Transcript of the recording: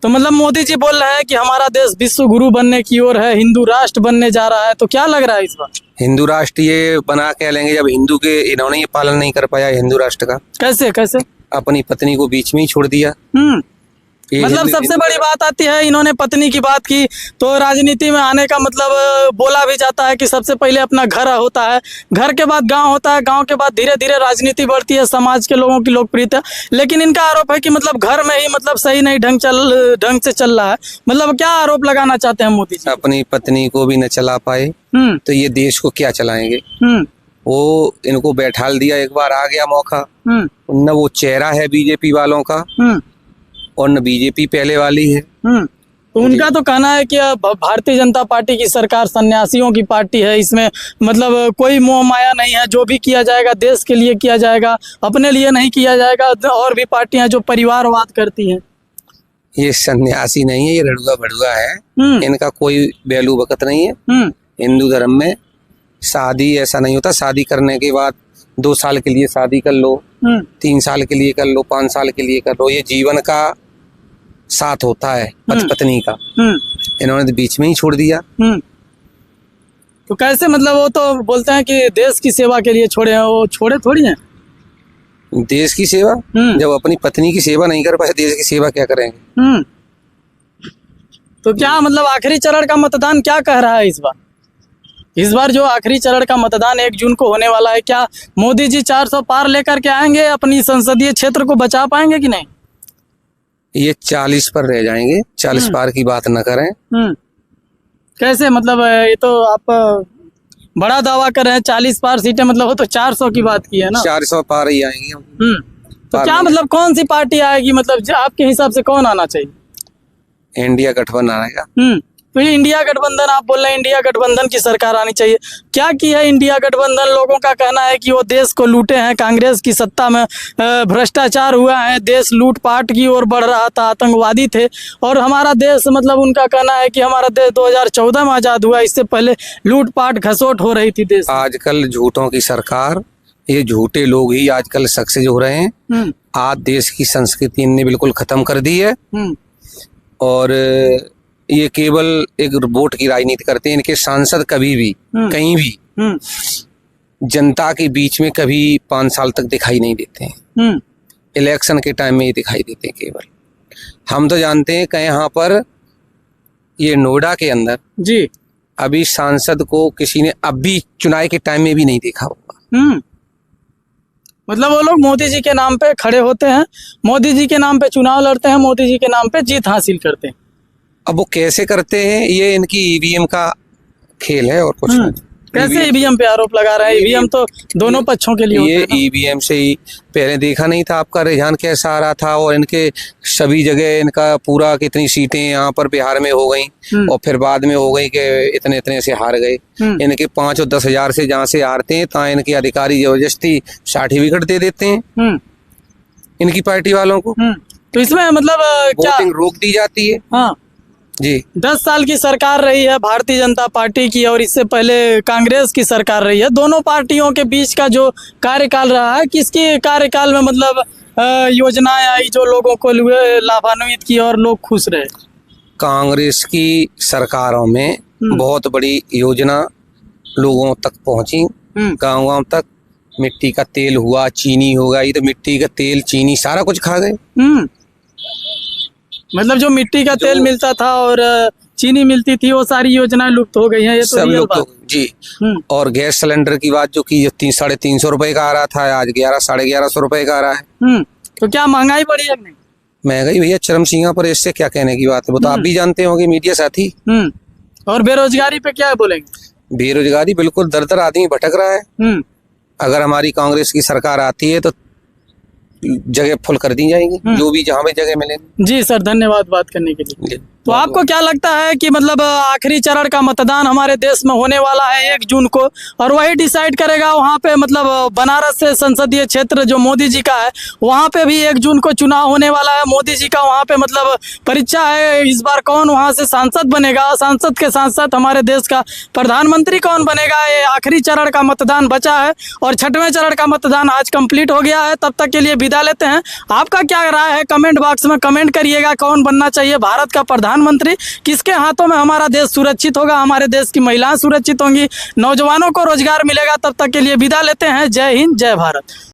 तो मतलब मोदी जी बोल रहे हैं कि हमारा देश विश्व गुरु बनने की ओर है, हिंदू राष्ट्र बनने जा रहा है, तो क्या लग रहा है इस बार? हिंदू राष्ट्र ये बना के लेंगे जब हिंदू के इन्होंने ये पालन नहीं कर पाया हिंदू राष्ट्र का। कैसे कैसे? अपनी पत्नी को बीच में ही छोड़ दिया। मतलब सबसे बड़ी बात आती है, इन्होंने पत्नी की बात की तो राजनीति में आने का मतलब बोला भी जाता है कि सबसे पहले अपना घर होता है, घर के बाद गांव होता है, गांव के बाद धीरे धीरे राजनीति बढ़ती है, समाज के लोगों की लोकप्रियता। लेकिन इनका आरोप है कि मतलब घर में ही मतलब सही नहीं ढंग से चल रहा है। मतलब क्या आरोप लगाना चाहते हैं मोदी जी? अपनी पत्नी को भी न चला पाए तो ये देश को क्या चलाएंगे। वो इनको बैठाल दिया, एक बार आ गया मौका, न वो चेहरा है बीजेपी वालों का और न बीजेपी पहले वाली है। तो उनका तो कहना है कि भारतीय जनता पार्टी की सरकार सन्यासियों की पार्टी है, इसमें मतलब कोई मोह माया नहीं है, जो भी किया जाएगा देश के लिए किया जाएगा, अपने लिए नहीं किया जाएगा। और भी पार्टियां जो परिवारवाद करती हैं। ये सन्यासी नहीं है, ये रड़ुआ भड़ुआ है, इनका कोई वैल्यू वक़्त नहीं है। हिंदू धर्म में शादी ऐसा नहीं होता, शादी करने के बाद 2 साल के लिए शादी कर लो, 3 साल के लिए कर लो, 5 साल के लिए कर लो, ये जीवन का साथ होता है पत्नी का। इन्होंने तो बीच में ही छोड़ दिया। तो कैसे मतलब वो तो बोलते हैं कि देश की सेवा के लिए छोड़े हैं, वो छोड़े थोड़ी हैं। देश की सेवा जब अपनी पत्नी की सेवा नहीं कर पाए, देश की सेवा क्या करेंगे? तो क्या मतलब आखिरी चरण का मतदान क्या कह रहा है इस बार? इस बार जो आखिरी चरण का मतदान 1 जून को होने वाला है, क्या मोदी जी 400 पार लेकर के आएंगे, अपनी संसदीय क्षेत्र को बचा पाएंगे कि नहीं? ये 40 पर रह जाएंगे, 40 पार की बात न करें। कैसे मतलब ये तो आप बड़ा दावा कर रहे हैं 40 पार सीटें, मतलब वो तो 400 की बात की है ना। 400 पार ही आएंगे। तो क्या मतलब कौन सी पार्टी आएगी, मतलब आपके हिसाब से कौन आना चाहिए? इंडिया गठबंधन आएगा। तो ये इंडिया गठबंधन आप बोल रहे हैं, इंडिया गठबंधन की सरकार आनी चाहिए। क्या की है इंडिया गठबंधन? लोगों का कहना है कि वो देश को लूटे हैं, कांग्रेस की सत्ता में भ्रष्टाचार हुआ है, देश लूटपाट की ओर बढ़ रहा था, आतंकवादी थे। और हमारा देश मतलब उनका कहना है कि हमारा देश 2014 में आज़ाद हुआ, इससे पहले लूटपाट घसोट हो रही थी देश। आजकल झूठों की सरकार, ये झूठे लोग ही आजकल सक्सेस हो रहे हैं। आज देश की संस्कृति इनने बिल्कुल खत्म कर दी है और ये केवल एक वोट की राजनीति करते हैं। इनके सांसद कभी भी कहीं भी जनता के बीच में कभी 5 साल तक दिखाई नहीं देते हैं। इलेक्शन के टाइम में ये दिखाई देते हैं केवल। हम तो जानते हैं कि यहाँ पर ये नोएडा के अंदर जी अभी सांसद को किसी ने अभी चुनाव के टाइम में भी नहीं देखा होगा। मतलब वो लोग मोदी जी के नाम पे खड़े होते हैं, मोदी जी के नाम पे चुनाव लड़ते हैं, मोदी जी के नाम पे जीत हासिल करते हैं। अब वो कैसे करते हैं, ये इनकी ईवीएम का खेल है और कुछ नहीं। कैसे ईवीएम पे आरोप लगा रहे हैं? ईवीएम तो दोनों पक्षों के लिए होता है ये ईवीएम से ही पहले देखा नहीं था आपका रुझान कैसा आ रहा था, और इनके सभी जगह इनका पूरा कितनी सीटें यहाँ पर बिहार में हो गई और फिर बाद में हो गई कि इतने इतने से हार गए। इनके 5 और 10 हजार से जहाँ से हारते हैं तहाँ इनके अधिकारी जबरदस्ती सर्टिफिकेट दे देते हैं इनकी पार्टी वालों को। तो इसमें मतलब क्या वोटिंग रोक दी जाती है। हाँ जी 10 साल की सरकार रही है भारतीय जनता पार्टी की, और इससे पहले कांग्रेस की सरकार रही है। दोनों पार्टियों के बीच का जो कार्यकाल रहा है, किसके कार्यकाल में मतलब योजनाएं आई जो लोगों को लाभान्वित की और लोग खुश रहे? कांग्रेस की सरकारों में बहुत बड़ी योजना लोगों तक पहुंची, गाँव तक। मिट्टी का तेल हुआ, चीनी होगा, ये तो मिट्टी का तेल चीनी सारा कुछ खा गए। मतलब जो मिट्टी का तेल मिलता था और चीनी मिलती थी, वो सारी योजनाएं लुप्त हो गई हैं। ये तो सब लुप्त हो जी। और गैस सिलेंडर की बात जो की 300-350 रुपए का आ रहा था, आज 1100-1150 रुपए का आ रहा है। तो क्या महंगाई बढ़ी है? नहीं महंगाई भैया चरम सीमा पर, इससे क्या कहने की बात है, वो तो आप भी जानते होंगे मीडिया साथी। और बेरोजगारी पे क्या बोलेंगे? बेरोजगारी बिल्कुल दर आदमी भटक रहा है। अगर हमारी कांग्रेस की सरकार आती है तो जगह फुल कर दी जाएगी, जो भी जहाँ भी जगह मिलेगी। जी सर, धन्यवाद बात करने के लिए। तो आपको क्या लगता है कि मतलब आखिरी चरण का मतदान हमारे देश में होने वाला है 1 जून को, और वही डिसाइड करेगा वहाँ पे मतलब बनारस से संसदीय क्षेत्र जो मोदी जी का है, वहाँ पे भी 1 जून को चुनाव होने वाला है मोदी जी का। वहाँ पे मतलब परीक्षा है इस बार, कौन वहाँ से सांसद बनेगा, सांसद के साथ साथ हमारे देश का प्रधानमंत्री कौन बनेगा। ये आखिरी चरण का मतदान बचा है और 6वें चरण का मतदान आज कंप्लीट हो गया है। तब तक के लिए विदा विदा लेते हैं। आपका क्या राय है कमेंट बॉक्स में कमेंट करिएगा। कौन बनना चाहिए भारत का प्रधानमंत्री, किसके हाथों में हमारा देश सुरक्षित होगा, हमारे देश की महिलाएं सुरक्षित होंगी, नौजवानों को रोजगार मिलेगा। तब तक के लिए विदा लेते हैं। जय हिंद, जय भारत।